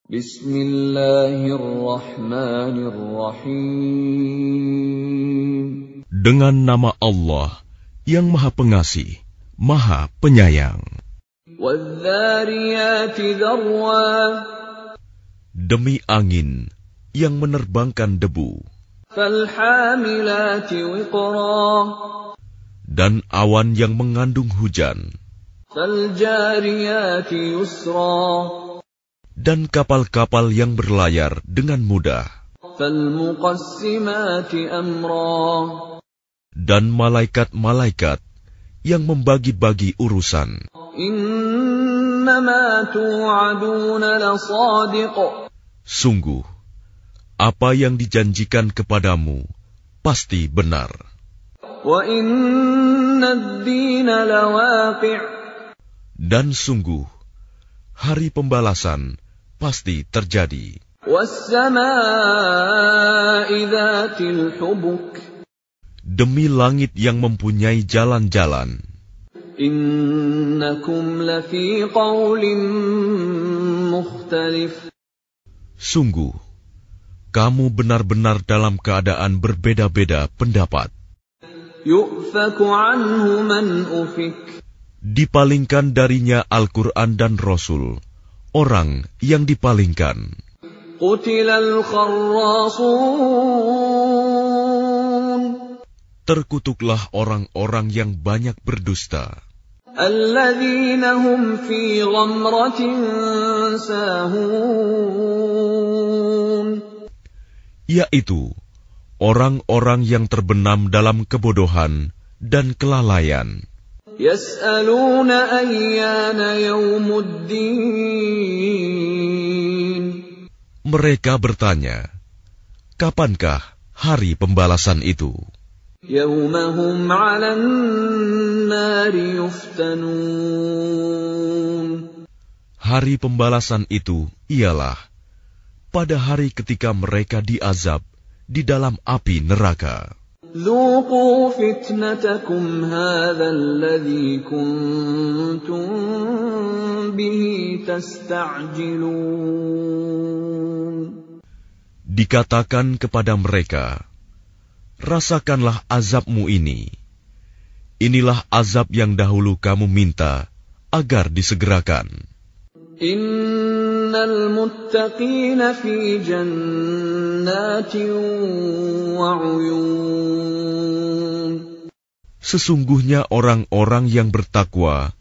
Bismillahirrahmanirrahim. Dengan nama Allah yang Maha Pengasih, Maha Penyayang. Wadh-dhariyati dharwa. Demi angin yang menerbangkan debu. Falhamilati wiqra. Dan awan yang mengandung hujan. Faljariyati yusra. Dan kapal-kapal yang berlayar dengan mudah. Falmuqassimati amra. Dan malaikat-malaikat yang membagi-bagi urusan. Innama tu'aduna lasadiq. Sungguh, apa yang dijanjikan kepadamu pasti benar. Wa inna ad-dina lawaqi'. Dan sungguh, hari pembalasan pasti terjadi. Was-samaa'i dhatil hubuk. Demi langit yang mempunyai jalan-jalan. Innakum lafi qawlin mukhtalif. Sungguh, kamu benar-benar dalam keadaan berbeda-beda pendapat. Yu'faku anhu man ufik. Dipalingkan darinya Al-Quran dan Rasul, orang yang dipalingkan. Qutilal kharrasun. Terkutuklah orang-orang yang banyak berdusta. Alladzina hum fi ghamratin sahun. Yaitu orang-orang yang terbenam dalam kebodohan dan kelalaian. Yas'aluna ayyana yawmuddin. Mereka bertanya, kapankah hari pembalasan itu? Yawmahum 'alan nari yuftanun. Hari pembalasan itu ialah pada hari ketika mereka diazab di dalam api neraka. Dhuqu fitnatakum hadha alladhi kuntum bihi tasta'jilun. Dikatakan kepada mereka, rasakanlah azabmu ini. Inilah azab yang dahulu kamu minta agar disegerakan. Innal muttaqina fi jannatin wa 'uyun. Sesungguhnya orang-orang yang bertakwa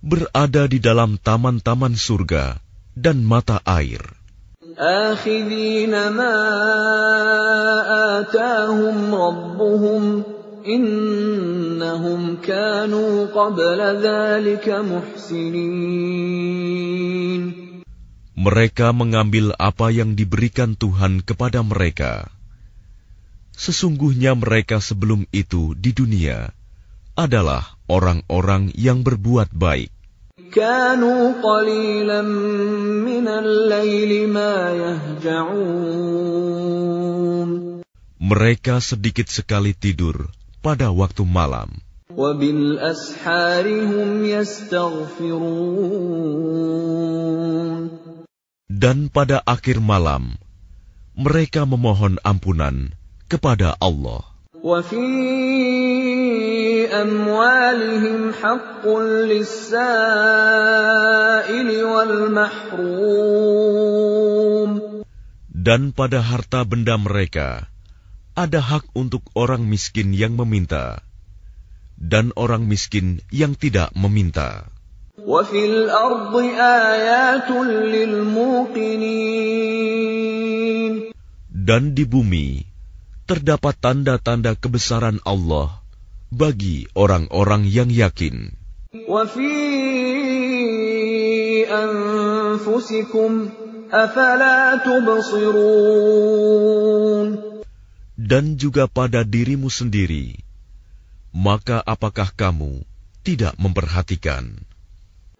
berada di dalam taman-taman surga dan mata air. Akhidhina ma atahum rabbuhum innahum kanu qabla dhalika muhsinin. Mereka mengambil apa yang diberikan Tuhan kepada mereka. Sesungguhnya mereka sebelum itu di dunia adalah orang-orang yang berbuat baik. Kanu qalilan minal laili ma yahja'un. Mereka sedikit sekali tidur pada waktu malam. Wa bil ashari hum yastaghfirun. Dan pada akhir malam mereka memohon ampunan kepada Allah. Wa fi amwalihim haqqun lis-sa'ili wal mahrum. Dan pada harta benda mereka ada hak untuk orang miskin yang meminta dan orang miskin yang tidak meminta. Wa fil ardi ayatun lil muqinin. Dan di bumi terdapat tanda-tanda kebesaran Allah bagi orang-orang yang yakin. Wa fi anfusikum afala tubsirun. Dan juga pada dirimu sendiri, maka apakah kamu tidak memperhatikan?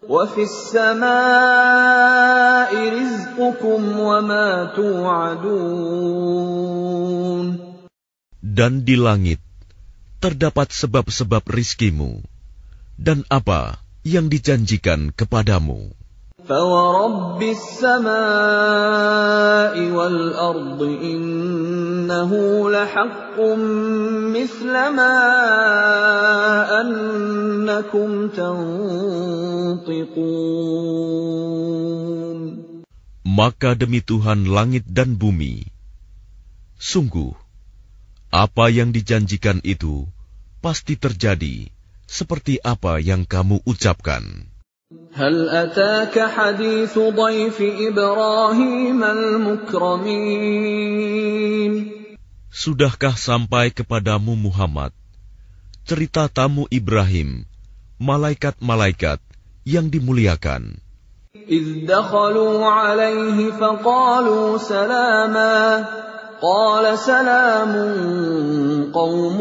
Wa fis samaa'i rizqukum wa ma tu'adun. Dan di langit terdapat sebab-sebab rizkimu dan apa yang dijanjikan kepadamu. فَوَرَبِّ السَّمَاءِ وَالْأَرْضِ إِنَّهُ لَحَقٌّ مِثْلَ مَا أَنَّكُمْ تَنطِقُونَ. Maka demi Tuhan langit dan bumi, sungguh, apa yang dijanjikan itu pasti terjadi seperti apa yang kamu ucapkan. هل أتاك حديث ضيف إبراهيم المكرمين. Sudahkah sampai kepadamu Muhammad cerita tamu Ibrahim, malaikat-malaikat yang dimuliakan? إذ دخلوا عليه فقالوا سلاما قال سلام قوم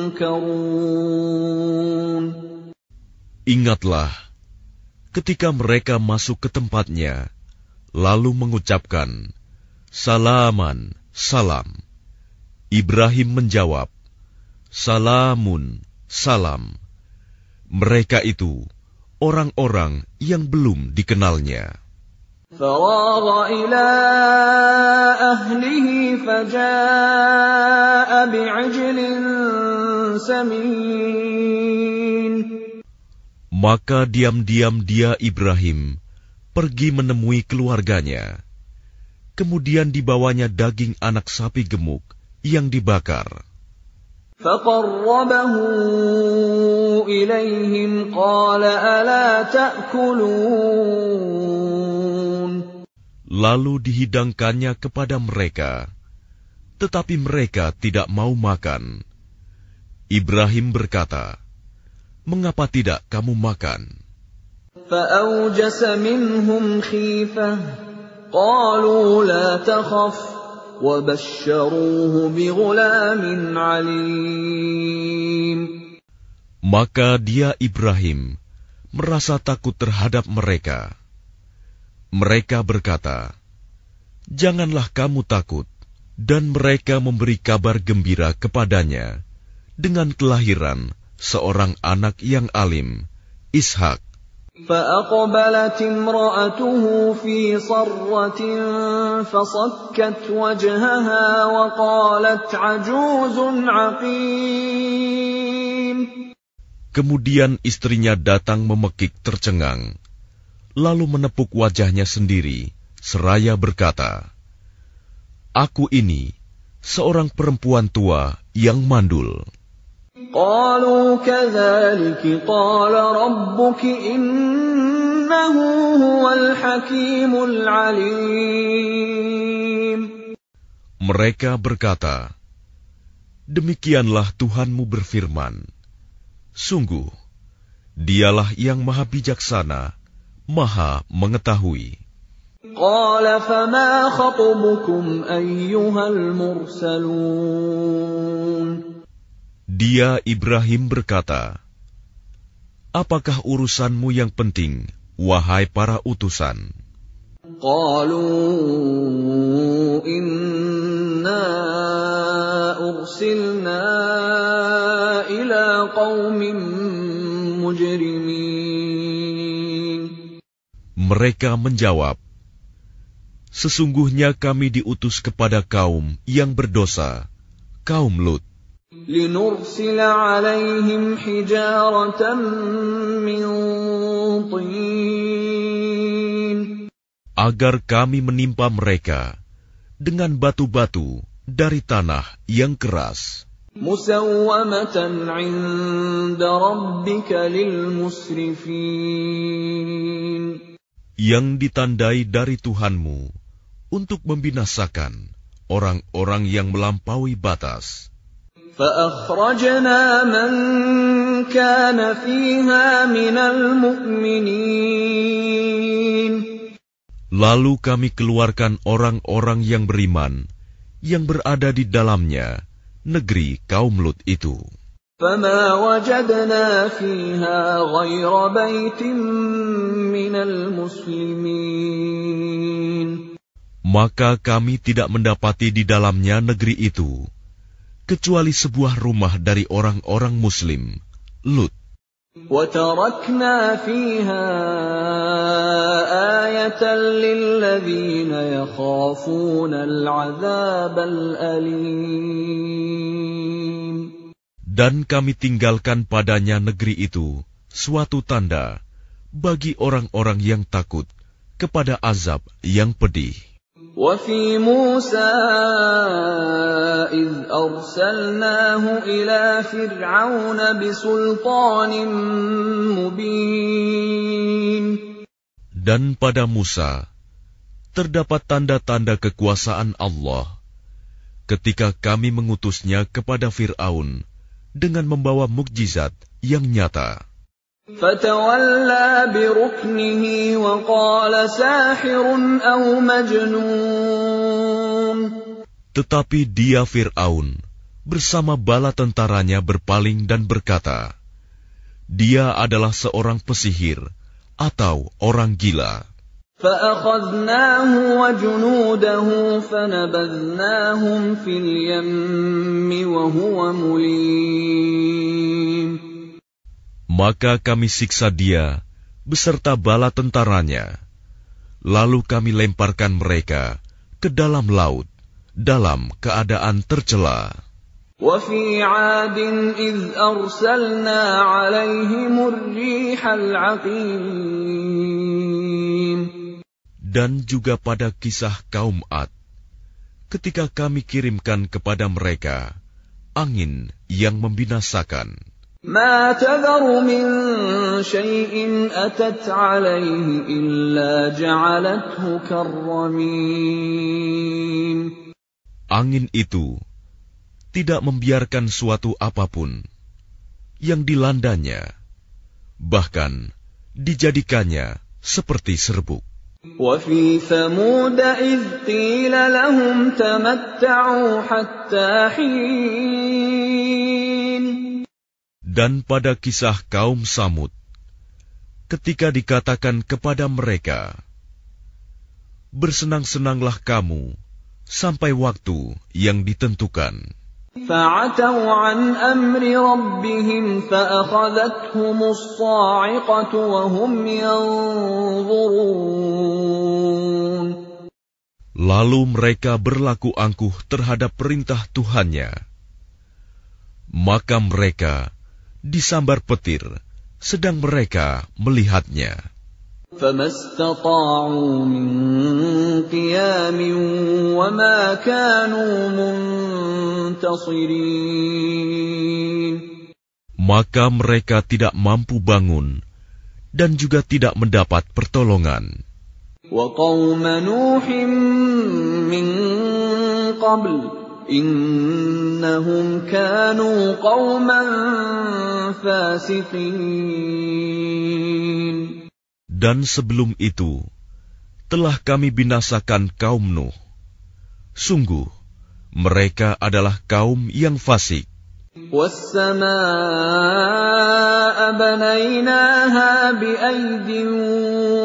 منكرون. Ingatlah, ketika mereka masuk ke tempatnya, lalu mengucapkan, Salaman, salam. Ibrahim menjawab, Salamun, salam. Mereka itu orang-orang yang belum dikenalnya. فراغ إلى أهله فجاء بعجل سمين. Maka diam-diam dia Ibrahim pergi menemui keluarganya. Kemudian dibawanya daging anak sapi gemuk yang dibakar. فَقَرَّبَهُ إِلَيْهِمْ قَالَ أَلَا تَأْكُلُونَ. Lalu dihidangkannya kepada mereka, tetapi mereka tidak mau makan. Ibrahim berkata, Mengapa tidak kamu makan? فَأَوْجَسَ مِنْهُمْ خِيفَةً قَالُوا لَا تَخَفْ وَبَشَّرُوهُ بِغُلَامٍ عَلِيمٍ. Maka dia Ibrahim merasa takut terhadap mereka. Mereka berkata, Janganlah kamu takut, dan mereka memberi kabar gembira kepadanya dengan kelahiran seorang anak yang alim, Ishak. فَأَقْبَلَتِ امْرَأَتُهُ فِي صَرَّةٍ فَصَكَّتْ وَجْهَهَا وَقَالَتْ عَجُوزٌ عَقِيمٌ. Kemudian istrinya datang memekik tercengang, lalu menepuk wajahnya sendiri, seraya berkata, Aku ini seorang perempuan tua yang mandul. قالوا كذلك قال ربك إنه هو الحكيم العليم. Mereka berkata, Demikianlah Tuhanmu berfirman, Sungguh, Dialah yang maha bijaksana, maha mengetahui. قال فما خطبكم أيها المرسلون. Dia Ibrahim berkata, Apakah urusanmu yang penting, wahai para utusan? قالوا إنا أرسلنا إلى قوم مجرمين. Mereka menjawab, Sesungguhnya kami diutus kepada kaum yang berdosa, kaum Lut. لنرسل عليهم حجارة من طين. Agar kami menimpa mereka dengan batu-batu dari tanah yang keras. مسومة عند ربك للمسرفين. Yang ditandai dari Tuhanmu untuk membinasakan orang-orang yang melampaui batas. فأخرجنا من كان فيها من المؤمنين. Lalu kami keluarkan orang-orang yang beriman, yang berada di dalamnya, negeri kaum Lut itu. فما وجدنا فيها غير بيت من المسلمين. Maka kami tidak mendapati di dalamnya negeri itu, kecuali sebuah rumah dari orang-orang Muslim, Lut. وَتَرَكْنَا فِيهَا آيَةً لِّلَّذِينَ يَخَافُونَ الْعَذَابَ الْأَلِيمَ. Dan kami tinggalkan padanya negeri itu suatu tanda bagi orang-orang yang takut kepada azab yang pedih. وَفِي مُوسَىٰ إِذْ أَرْسَلْنَاهُ إِلَىٰ فِرْعَوْنَ بِسُلْطَانٍ مُّبِينٍ. Dan pada Musa terdapat tanda-tanda kekuasaan Allah ketika kami mengutusnya kepada Fir'aun dengan membawa mukjizat yang nyata. فَتَوَلَّىٰ بِرُكْنِهِ وَقَالَ سَاحِرٌ أَوْ مَجْنُونٌ. Tetapi dia Fir'aun bersama bala tentaranya berpaling dan berkata, dia adalah seorang pesihir atau orang gila. فَأَخَذْنَاهُ وَجُنُودَهُ فَنَبَذْنَاهُمْ فِي الْيَمِّ وَهُوَ مُلِيمٌ. Maka kami siksa dia beserta bala tentaranya, lalu kami lemparkan mereka ke dalam laut dalam keadaan tercela. وَفِي عَادٍ إِذْ أَرْسَلْنَا عَلَيْهِمُ الرِّيحَ الْعَقِيمَ. Dan juga pada kisah kaum Ad, ketika kami kirimkan kepada mereka angin yang membinasakan. مَا تَذَرُ مِن شَيْءٍ أَتَتْ عَلَيْهِ إِلَّا جَعَلَتْهُ كَالرَّمِيمِ. Angin itu tidak membiarkan suatu apapun yang dilandanya, bahkan dijadikannya seperti serbuk. وَفِي ثَمُودَ إِذْ قِيلَ لَهُمْ تَمَتَّعُوا حَتَّىٰ حِينٍ. Dan pada kisah kaum Samud, ketika dikatakan kepada mereka, bersenang-senanglah kamu sampai waktu yang ditentukan. فَعَتَوْا عَنْ أَمْرِ رَبِّهِمْ فَأَخَذَتْهُمُ الصَّاعِقَةُ وَهُمْ يَنظُرُونَ. Lalu mereka berlaku angkuh terhadap perintah Tuhannya. Maka mereka disambar petir, sedang mereka melihatnya. فَمَا اسْتَطَاعُوا مِنْ قِيَامٍ وَمَا كَانُوا مُنْتَصِرِينَ. Maka mereka tidak mampu bangun dan juga tidak mendapat pertolongan. وَقَوْمَ نُوحٍ مِّن قَبْلُ إِنَّهُمْ كَانُوا قَوْمًا فَاسِقِينَ. Dan sebelum itu, telah kami binasakan kaum Nuh. Sungguh, mereka adalah kaum yang fasik. وَالسَّمَاءَ بَنَيْنَاهَا بِأَيْدٍ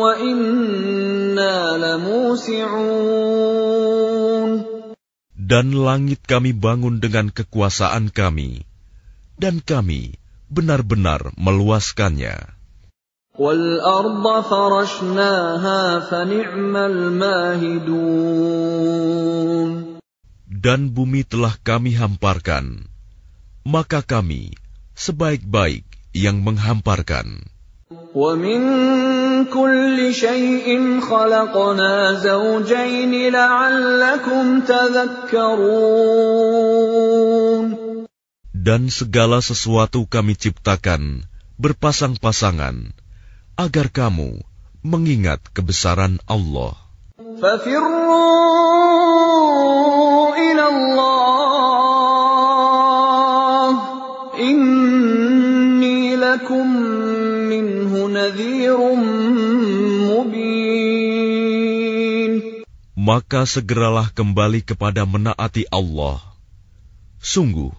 وَإِنَّا لَمُوسِعُونَ. Dan langit kami bangun dengan kekuasaan kami, dan kami benar-benar meluaskannya. وَالْأَرْضَ فَرَشْنَاهَا فَنِعْمَ الْمَاهِدُونَ. Dan bumi telah kami hamparkan, maka kami sebaik-baik yang menghamparkan. وَمِن كُلِّ شَيْءٍ خَلَقْنَا زَوْجَيْنِ لَعَلَّكُمْ تَذَكَّرُونَ. Dan segala sesuatu kami ciptakan berpasang-pasangan, agar kamu mengingat kebesaran Allah. فَفِرُّوا إِلَى اللَّهِ إِنِّي لَكُمْ مِنْهُ نَذِيرٌ مُبِينٌ. Maka segeralah kembali kepada menaati Allah. Sungguh,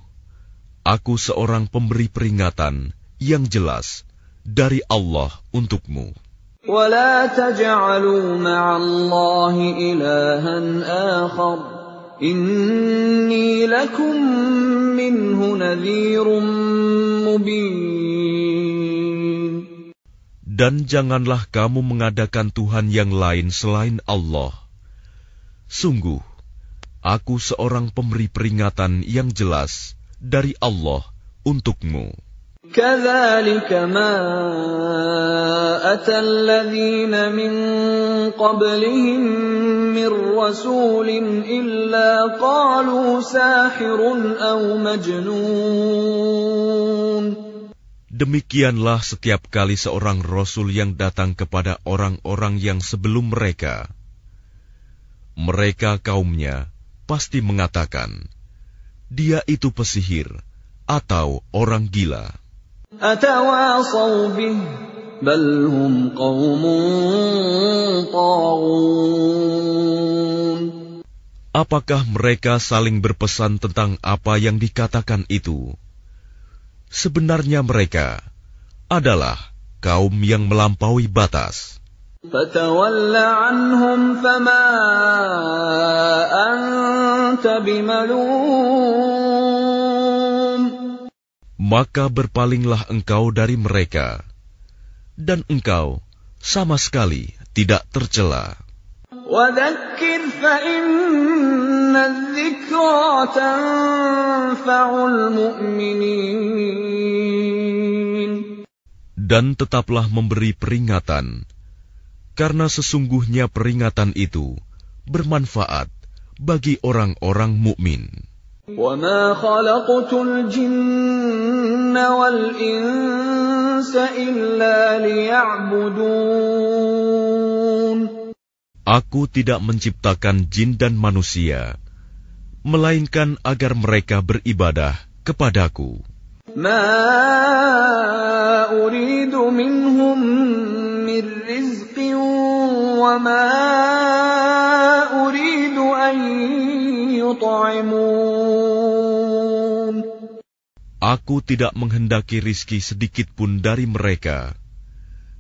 aku seorang pemberi peringatan yang jelas dari Allah untukmu. وَلَا تَجْعَلُوا مَعَ اللَّهِ إِلَٰهًا آخَرَ إِنِّي لَكُمْ مِنْهُ نَذِيرٌ مُبِينٌ. Dan janganlah kamu mengadakan Tuhan yang lain selain Allah. Sungguh, aku seorang pemberi peringatan yang jelas dari Allah untukmu. كَذَلِكَ مَا أَتَى الَّذِينَ مِن قَبْلِهِم مِّن رَّسُولٍ إِلَّا قَالُوا سَاحِرٌ أَوْ مَجْنُونٌ. Demikianlah setiap kali seorang rasul yang datang kepada orang-orang yang sebelum mereka. Mereka kaumnya pasti mengatakan, dia itu pesihir atau orang gila. أَتَوَاصَوْا بِهِ بَلْ هُمْ قَوْمٌ طَاغُونَ. Apakah mereka saling berpesan tentang apa yang dikatakan itu? Sebenarnya mereka adalah kaum yang melampaui batas. فَتَوَلَّ عَنْهُمْ فَمَا أَنْتَ بِمَلُومٍ. Maka berpalinglah engkau dari mereka, dan engkau sama sekali tidak tercela. وَذَكِّرْ فَإِنَّ الذِّكْرَى تَنفَعُ الْمُؤْمِنِينَ. Dan tetaplah memberi peringatan, karena sesungguhnya peringatan itu bermanfaat bagi orang-orang mukmin. وَمَا خَلَقْتُ الْجِنَّ وَالْإِنسَ إِلَّا لِيَعْبُدُونَ. Aku tidak menciptakan jin dan manusia, melainkan agar mereka beribadah kepadaku. مَا أُرِيدُ مِنْهُمْ مِنْ رِزْقٍ وَمَا أُرِيدُ أَنْ يُطْعِمُونَ. Aku tidak menghendaki rizki sedikit pun dari mereka,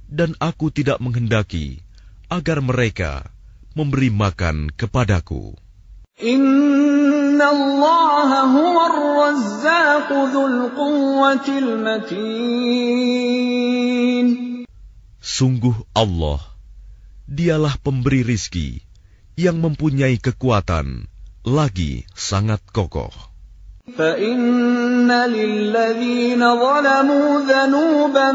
dan aku tidak menghendaki agar mereka memberi makan kepadaku. Inna Allah huwa ar-razzaq dzul quwwatil matin. Sungguh Allah, dialah pemberi rizki yang mempunyai kekuatan lagi sangat kokoh. فَإِنَّ لِلَّذِينَ ظَلَمُوا ذَنُوبًا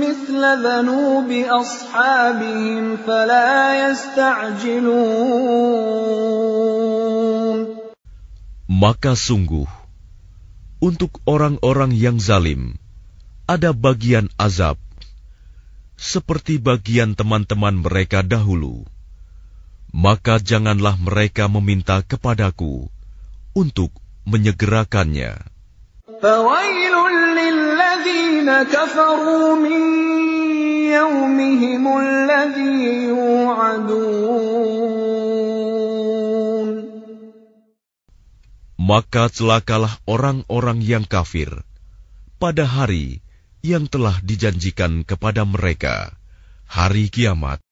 مِثْلَ ذَنُوبِ أَصْحَابِهِمْ فَلَا يَسْتَعْجِلُونَ. Maka sungguh, untuk orang-orang yang zalim, ada bagian azab, seperti bagian teman-teman mereka dahulu. Maka janganlah mereka meminta kepadaku untuk menyegerakannya. فَوَيْلٌ لِلَّذِينَ كَفَرُوا مِنْ يَوْمِهِمُ الَّذِي يُوعَدُونَ. Maka celakalah orang-orang yang kafir pada hari yang telah dijanjikan kepada mereka, hari kiamat.